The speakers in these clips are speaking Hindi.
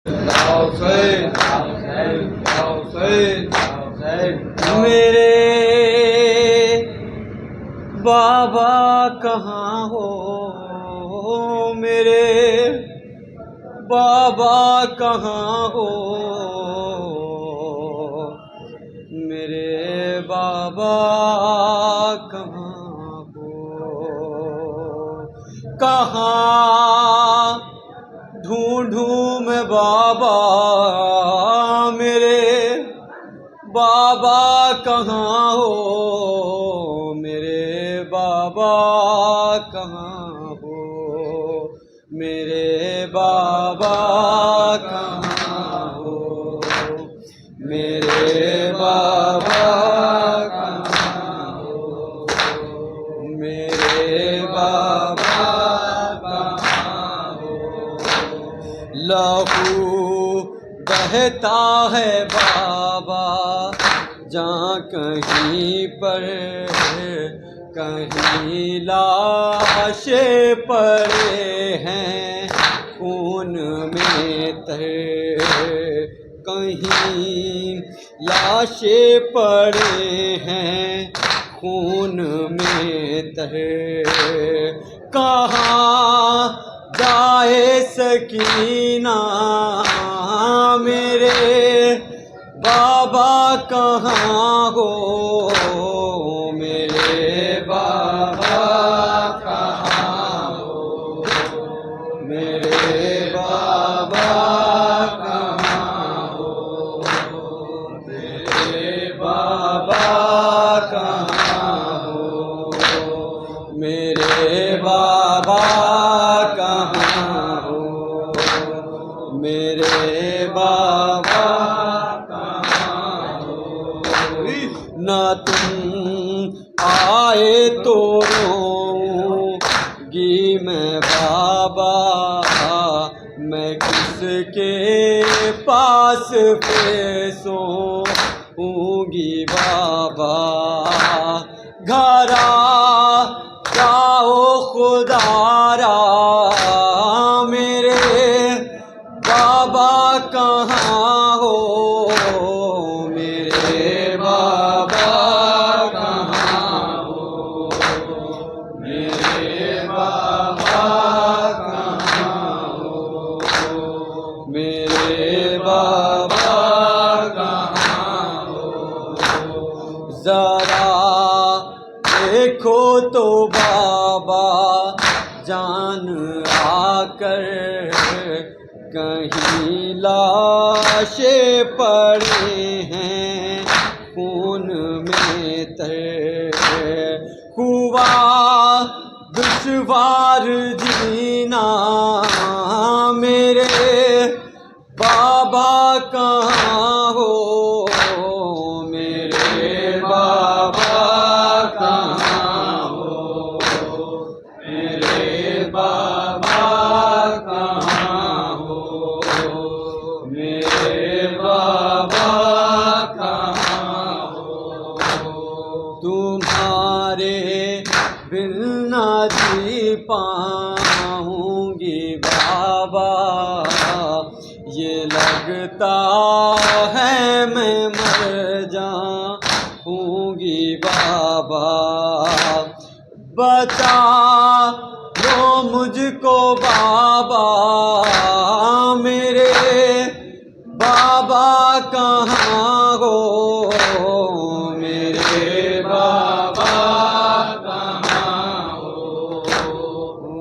मेरे बाबा कहाँ हो, मेरे बाबा कहाँ हो, मेरे बाबा कहाँ हो, कहाँ ढूंढूं मैं बाबा, मेरे बाबा कहाँ हो, मेरे बाबा कहाँ हो, मेरे बाबा कहाँ हो, मेरे बाबा कहाँ हो, मेरे बाबा कहाँ हो। लहू बहता है बाबा जहाँ कहीं पर, कहीं लाशें पड़े हैं खून में तर, कहीं लाशें पड़े हैं खून में तर। कहाँ जाए सकीना मेरे बाबा कहाँ हो, मेरे बाबा कहाँ हो, मेरे बाबा कहाँ हो, मेरे बाबा कहाँ हो, मेरे बाबा कहाँ हो, मेरे बाबा कहाँ हो। न तुम आए तो रोऊंगी मैं बाबा, मैं किसके पास पे सोऊंगी बाबा। घर जाओ खुदारा मेरे बाबा कहाँ हो, मेरे बाबा कहाँ हो, मेरे बाबा कहाँ हो, मेरे बाबा कहाँ हो। जरा देखो तो बाबा जान आकर, कहीं लाशें पड़े हैं खून में तर। हुआ दुश्वार जीना मेरे बाबा कहाँ हो, मेरे बाबा कहाँ हो, मेरे बाबा कहाँ हो, मेरे बाबा कहाँ हो। तुम्हारे बिन ना जी पाऊंगी बाबा, ये लगता है मैं मर जाऊंगी बाबा। बता लो मुझको बाबा, मेरे बाबा कहाँ हो, मेरे बाबा कहाँ हो,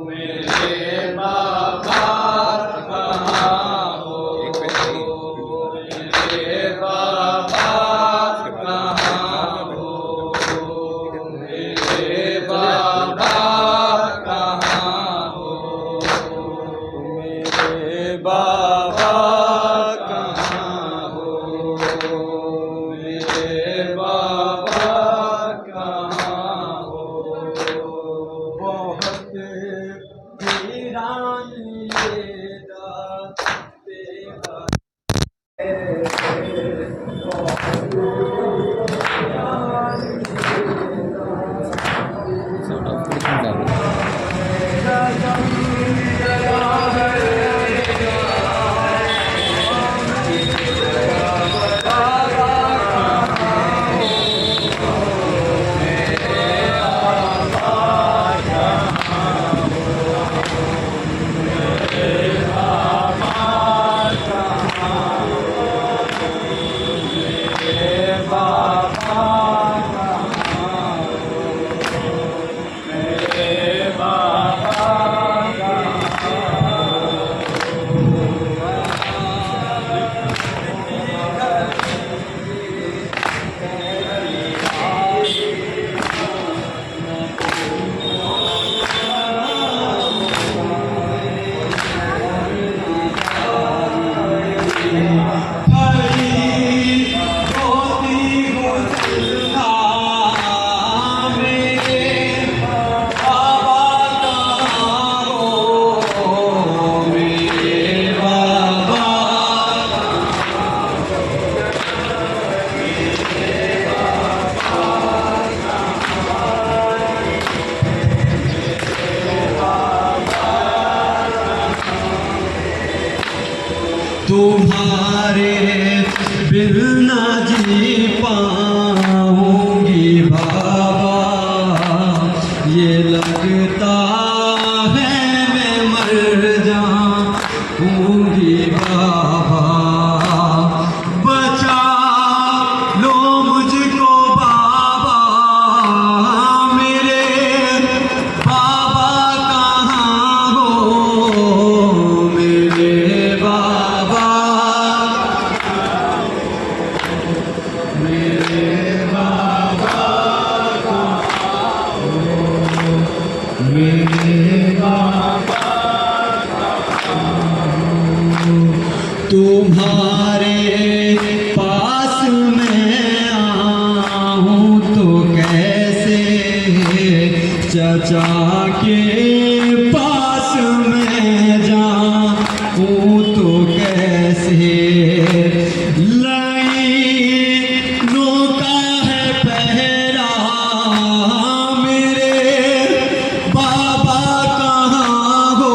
मेरे बाबा कहाँ हो, मेरे बाबा कहाँ हो, मेरे बाबा कहाँ हो, मेरे बाबा कहाँ हो। तुम्हारे बिन ना जी पाऊंगी बाबा, ये लगता है मैं मर जाऊंगी बाबा। बचा लो मुझको बाबा, मेरे बाबा कहाँ हो, मेरे बाबा, मेरे बाबा कहाँ हो, मेरे बाबा तुम्हारे पास मैं आऊं तो कैसे, चचा के पास मैं जाऊं तो कैसे। लाइनों का है पहरा, मेरे बाबा कहाँ हो,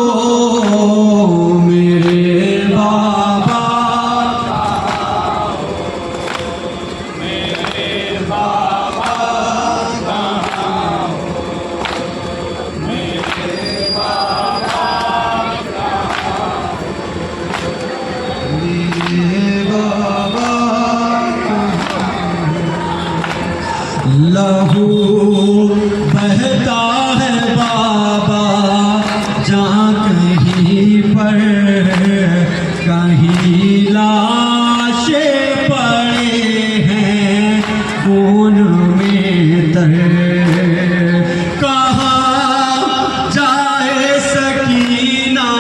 मेरे बाबा, मेरे बाबा कहाँ हो, मेरे बाबा मेरे बाबा। लहू बहता है बाबा जहाँ कहीं पर, कहीं लाशें पड़े हैं खून में तर। कहाँ जाए सकीना,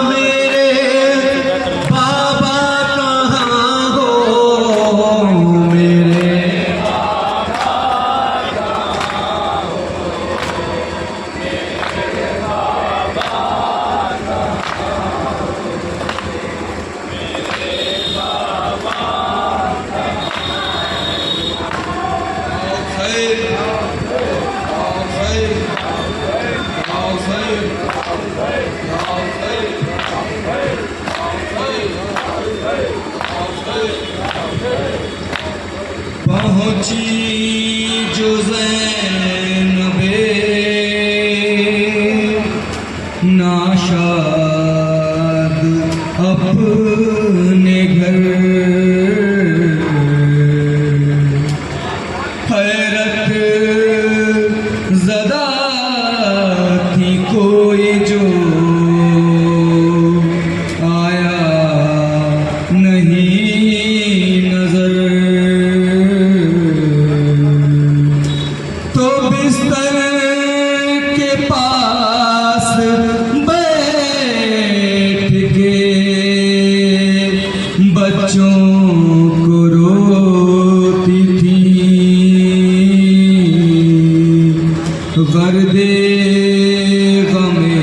मेरे बाबा कहाँ हो, मेरे पहुंची जो ज़ैनबे नाशाद अपने घर, हैरत ज़दा थी कोई जो आया नहीं नजर। तो बिस्तर के पास बैठ के बच्चों को रोती थी, गर्दे गमे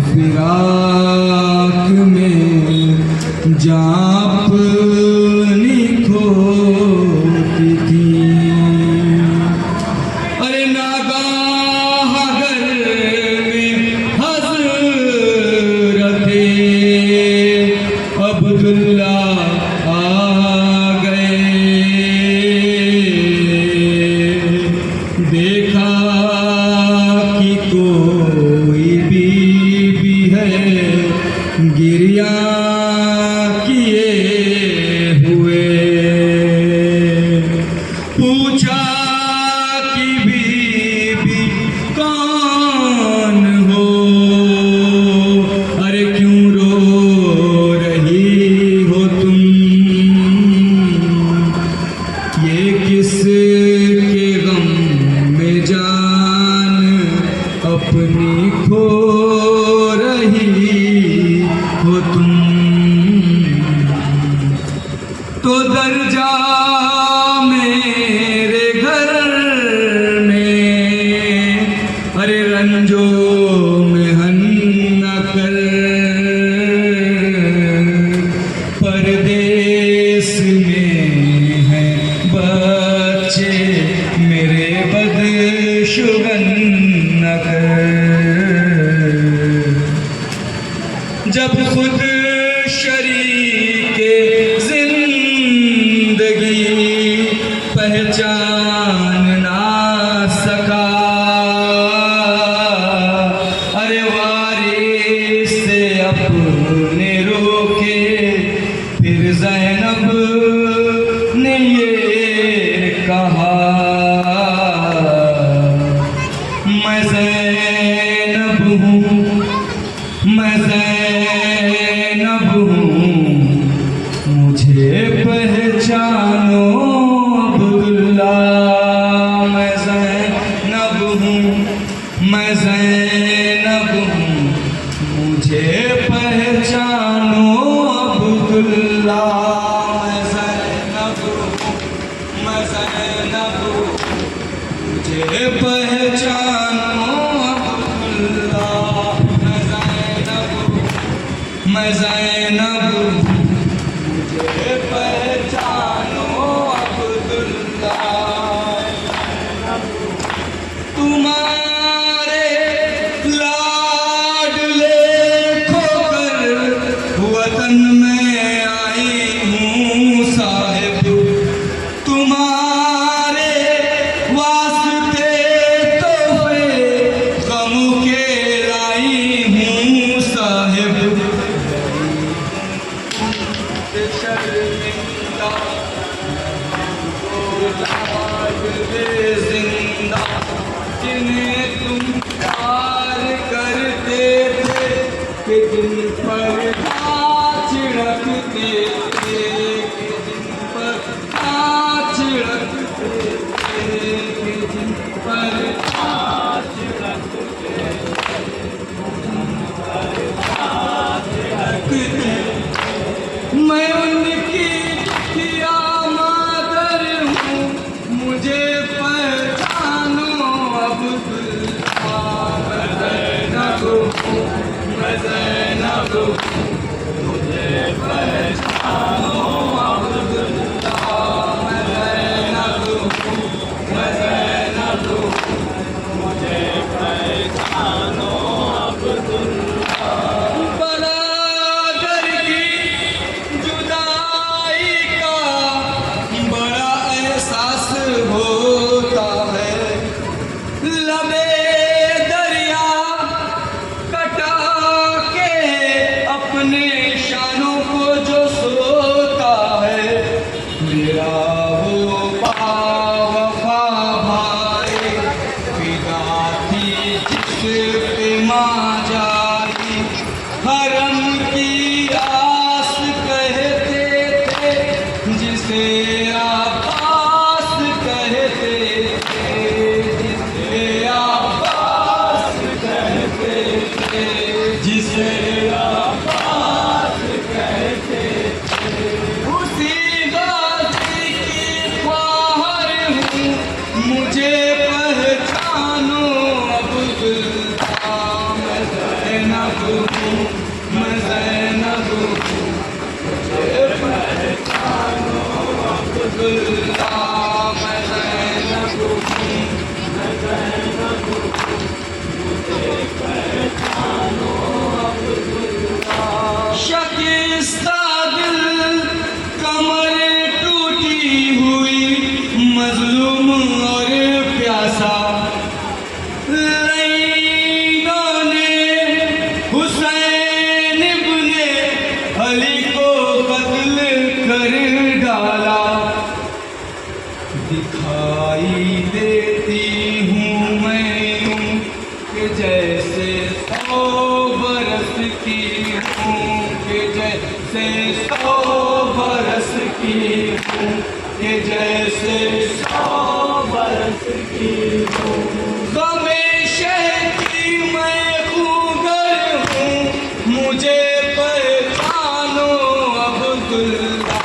फिराक में जापनी खोती थी। अरे नागाह घर में हज़रते अब्दुल्ला आ गए, देखा कि कोई बीबी है गिरिया किए हुए। पूछा कि बीबी कौन हो, अरे क्यों रो रही हो तुम, ये किस के गम में जान अपनी खो रही हो तुम। तो दर्जा मेरे घर में, अरे रंजों में हन्ना कर, परदेश में है बच्चे मेरे बदशुगन नगर। जब खुद के फिर ज़ैनब ने ये कहा, मैं ज़ैनब हूँ, मैं ज़ैनब हूँ, मुझे पहचानो अब्दुल्ला। मैं ज़ैनब हूँ, मैं ज़ैनब हूँ, मुझे पहचानो अब्दुल्ला। मैं ज़ैनब हूँ, मैं ज़ैनब हूँ, मुझे पहचानो अब्दुल्ला। मैं ज़ैनब हूँ, मैं ज़ैनब हूँ, मुझे पहचानो अब्दुल्ला। तुम्हारे लाडले खोकर वतन में आई हूँ साहिब, तुम्हारे वास्ते तोहफे गम के लाई हूँ साहिब। शर्मिंदा लाडले जिंदा जिन्हें तुम प्यार करते थे, कि जिन पर नाच रखते थे, कि जिन पर नाच रखते थे, कि जिन पर नाच रखते थे। मैं उनकी किया मादर हूँ, मुझे पहचानो अब्दुल्ला। मैं ज़ैनब हूँ, मैं ज़ैनब हूँ, मुझे पहचानो अब्दुल्ला। मैं ज़ैनब हूँ, मैं ज़ैनब हूँ, मुझे पहचानो अब्दुल्ला। बरादर की जुदाई का बड़ा एहसास होता है, लबे दरिया कटा के अपने शानों को जो सोता है। मेरा वो बावफा भाई फिदा थी जिस पे माँ जाई, हरम की आस कहते थे जिसे आबास कहते थे, जिसे आबास कहते थे, जिसे आबास कहते थे। उसी गाजी की ख्वाहर हूँ, मुझे पहचानो अब्दुल्ला। मैं ज़ैनब हूँ, मैं ज़ैनब हूँ, मुझे पहचानो अब्दुल्ला। मैं ज़ैनब हूँ, मैं ज़ैनब हूँ, मुझे पहचानो अब्दुल्ला। शकिस्ता दिल कमर टूटी हुई, मजलूम और प्यासा, लईनों ने हुसैन इब्ने अली को कत्ल कर डाला। दिखाई देती हूँ मैं यूं कि जैसे 100 बरस की हूँ, कि जैसे 100 बरस की हूँ, कि जैसे 100 बरस की हूँ। गमे शह की मैं खूगर हूँ, मुझे पहचानो अब्दुल्ला।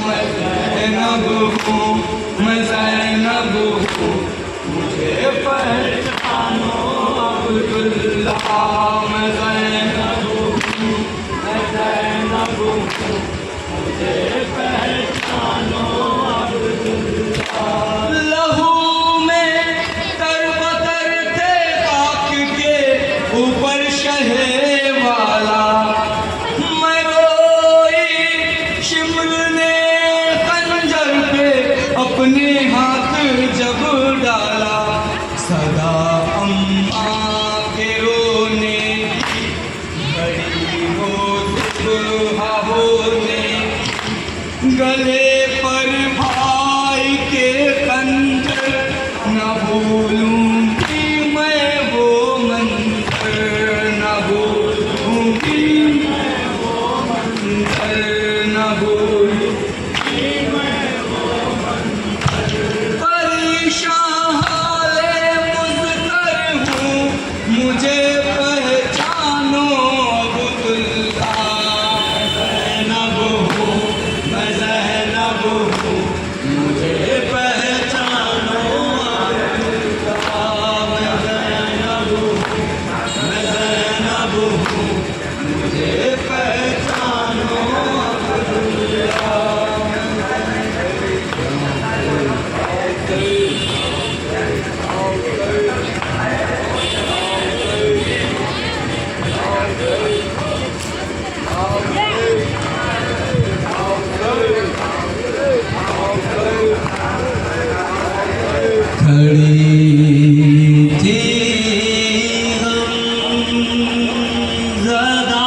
मैं ज़ैनब हूँ, मैं ज़ैनब हूँ, मुझे पहचानो अब्दुल्ला। मैं ज़ैनब हूँ, मैं ज़ैनब हूँ, मुझे पहचानो अब्दुल्ला। लहू में तरबतर थे खाक के ऊपर शहे वाला, मैं रोई शिमर ने खंजर पे अपने हाथ जब डाला। सदा अम्मा के रोने की घड़ी हो सुबह गले पर भाई के कंकर न भूलूंगी मैं वो मंत्र, न भूलूंगी मैं वो मंत्र, न भूलूंगी मैं वो मंत्र। परेशान हाले मुझकर हूँ, मुझे पहचानो अब्दुल्ला। ज़ैनब हूँ, मैं ज़ैनब हूँ, मुझे पहचानो अब्दुल्ला। मैं ज़ैनब हूँ, मैं ज़ैनब हूँ, मुझे पहचानो अब्दुल्ला। खड़ी थी ज़दा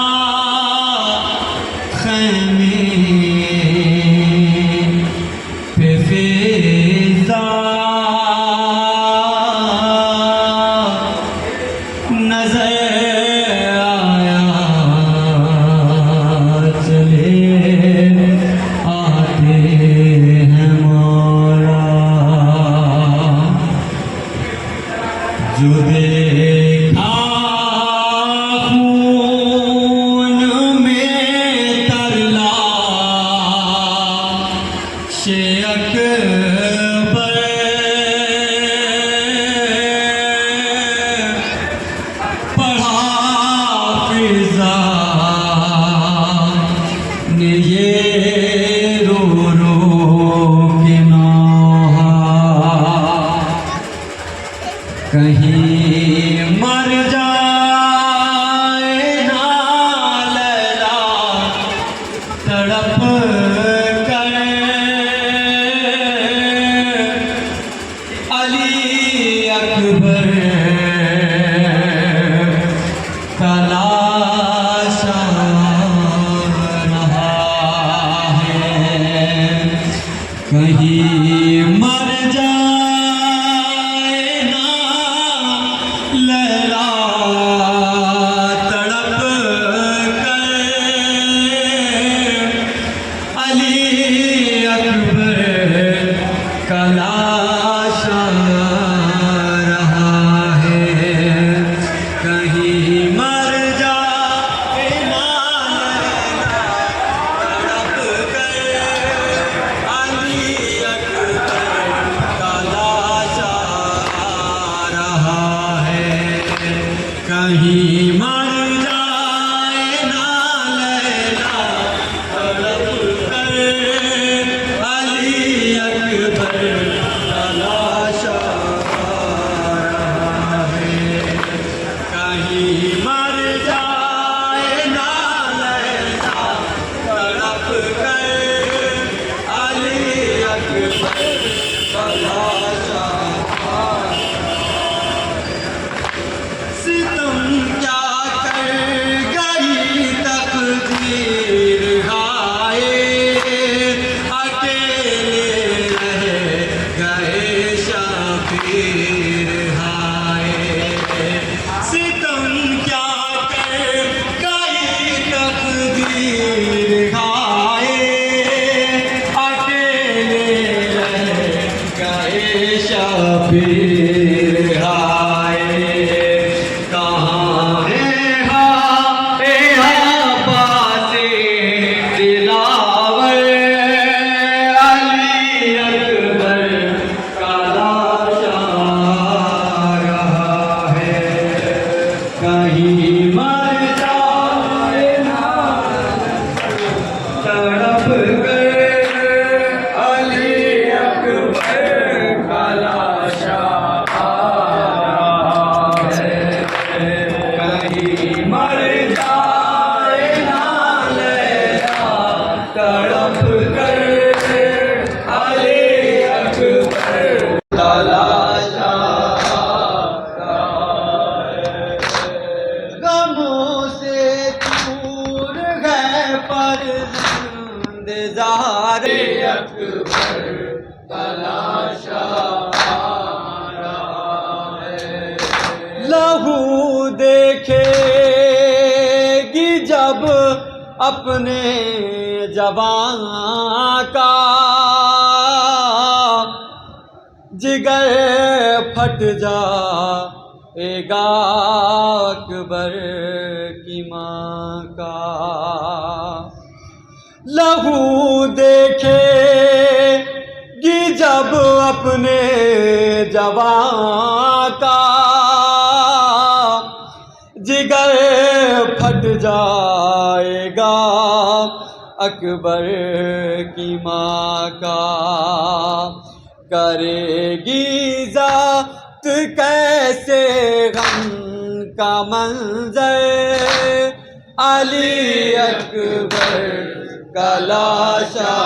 ख़ैमे पे फ़िज़ा, नज़र आया चले आते हैं मौला। जो देखा खून में तरला शे अकबर, पढ़ा फिज़ा ने ये रो रो के नौहा। कहीं मर जाए ना लैला तड़प कर, अली अकबर तलाशा रहा है। कहीं मर जाए ना लैला तड़प कर, अली अकबर तलाशा रहा है। कहीं मर जाए ना लैला तड़प कर, अली अकबर तलाशा रहा है। कहीं मर जाए ना लैला तड़प कर, अली अकबर तलाशा रहा है। कहीं मर जाए ना लैला तड़प कर, अली अकबर तलाशा। सितम क्या कर गई तकदीर, हाय अकेले रह गए शबीर, हाय। सितम क्या कर गई तकदीर, हाय अकेले रह गए शबीर, हाय। कहाँ है अब्बासी दिलावर, अली अकबर तलाशा रहा है। कहीं मर जाए ना तड़प कर, अली अकबर तलाशा रहा है। कहीं मर जाए ना लैला तड़प कर, अली अकबर तलाशा रहा है। गमों से दूर है पर इंतजार अकबर तलाशा लहू देखेगी जब अपने जवान का जिगर फट जाएगा अकबर की माँ का। लहू देखेगी जब अपने जवान का जिगर फट जाएगा अकबर की माँ का। करेगी ज़ात कैसे गम का मंजर अली अकबर का लाशा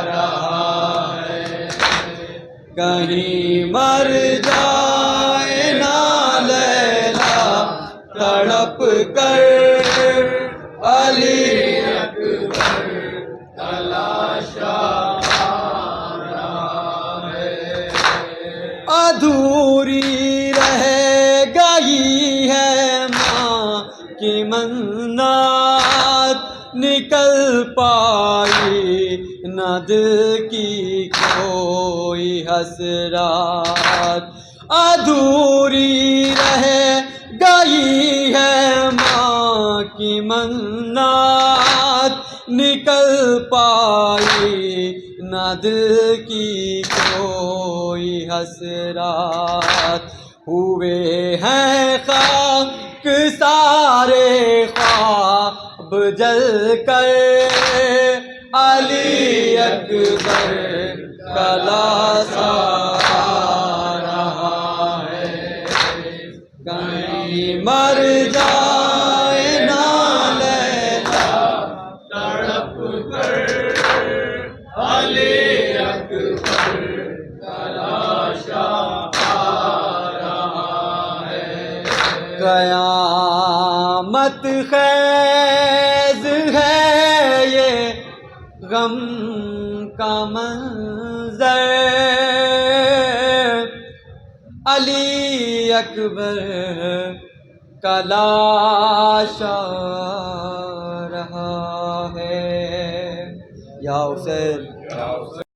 रहा है। कहीं मर जाए ना लैला तड़प कर अली अकबर तलाशा अधूरी रह गई है माँ की मन्नत निकल पाई न दिल की कोई हसरत। अधूरी रह गई है माँ की मन्नत निकल पाई न दिल की कोई हसरत। हुए हैं खाक सारे ख्वाब जल कर अली अकबर का लाशा रहा है। कहीं मर जाए ना लैला तड़प कर अली अकबर तलाशा कयामत खैज है ये गम का मंजर अली अकबर का लाशा रहा है। या हुसैन।